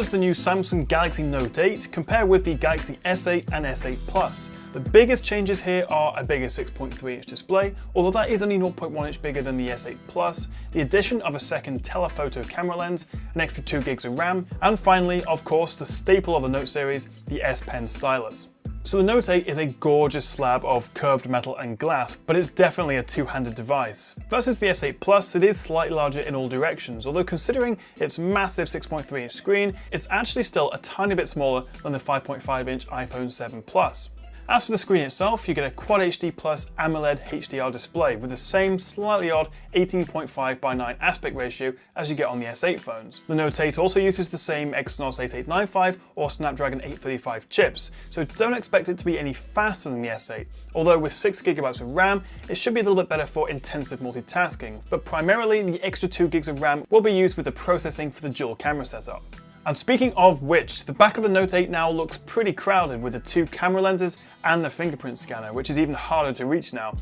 to the new Samsung Galaxy Note 8 compared with the Galaxy S8 and S8 Plus. The biggest changes here are a bigger 6.3-inch display, although that is only 0.1 inch bigger than the S8 Plus, the addition of a second telephoto camera lens, an extra 2 gigs of RAM, and finally, of course, the staple of the Note series, the S Pen stylus. So the Note 8 is a gorgeous slab of curved metal and glass, but it's definitely a two-handed device. Versus the S8 Plus, it is slightly larger in all directions, although considering its massive 6.3-inch screen, it's actually still a tiny bit smaller than the 5.5-inch iPhone 7 Plus. As for the screen itself, you get a Quad HD Plus AMOLED HDR display with the same slightly odd 18.5:9 aspect ratio as you get on the S8 phones. The Note 8 also uses the same Exynos 8895 or Snapdragon 835 chips, so don't expect it to be any faster than the S8, although with 6GB of RAM, it should be a little bit better for intensive multitasking, but primarily the extra 2 gigs of RAM will be used with the processing for the dual camera setup. And speaking of which, the back of the Note 8 now looks pretty crowded with the 2 camera lenses and the fingerprint scanner, which is even harder to reach now.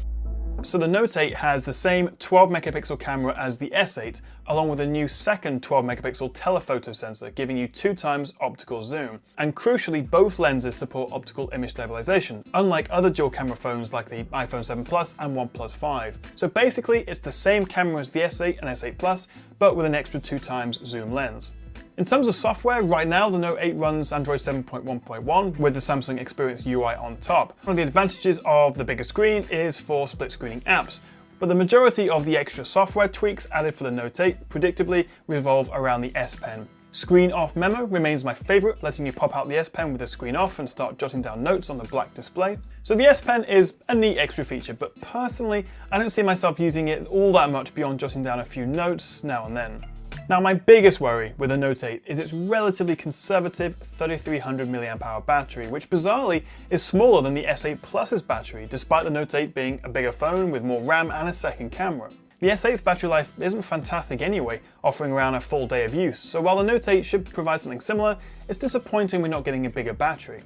So the Note 8 has the same 12 megapixel camera as the S8, along with a new second 12 megapixel telephoto sensor, giving you 2 times optical zoom. And crucially, both lenses support optical image stabilization, unlike other dual camera phones like the iPhone 7 Plus and OnePlus 5. So basically, it's the same camera as the S8 and S8 Plus, but with an extra 2 times zoom lens. In terms of software, right now the Note 8 runs Android 7.1.1 with the Samsung Experience UI on top. One of the advantages of the bigger screen is for split screening apps, but the majority of the extra software tweaks added for the Note 8 predictably revolve around the S Pen. Screen off memo remains my favorite, letting you pop out the S Pen with the screen off and start jotting down notes on the black display. So the S Pen is a neat extra feature, but personally, I don't see myself using it all that much beyond jotting down a few notes now and then. Now, my biggest worry with the Note 8 is its relatively conservative 3300 mAh battery, which bizarrely is smaller than the S8 Plus's battery, despite the Note 8 being a bigger phone with more RAM and a second camera. The S8's battery life isn't fantastic anyway, offering around a full day of use, so while the Note 8 should provide something similar, it's disappointing we're not getting a bigger battery.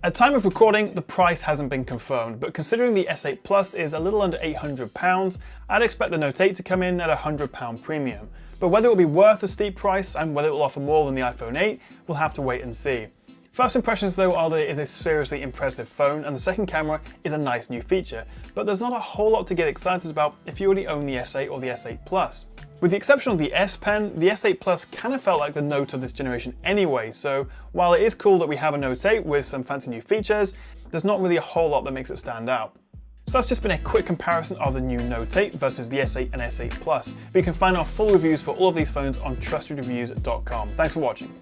At time of recording, the price hasn't been confirmed, but considering the S8 Plus is a little under £800, I'd expect the Note 8 to come in at a £100 premium. But whether it will be worth the steep price and whether it will offer more than the iPhone 8, we'll have to wait and see. First impressions though are that it is a seriously impressive phone and the second camera is a nice new feature, but there's not a whole lot to get excited about if you already own the S8 or the S8 Plus. With the exception of the S Pen, the S8 Plus kind of felt like the Note of this generation anyway, so while it is cool that we have a Note 8 with some fancy new features, there's not really a whole lot that makes it stand out. So that's just been a quick comparison of the new Note 8 versus the S8 and S8 Plus, but you can find our full reviews for all of these phones on trustedreviews.com. Thanks for watching.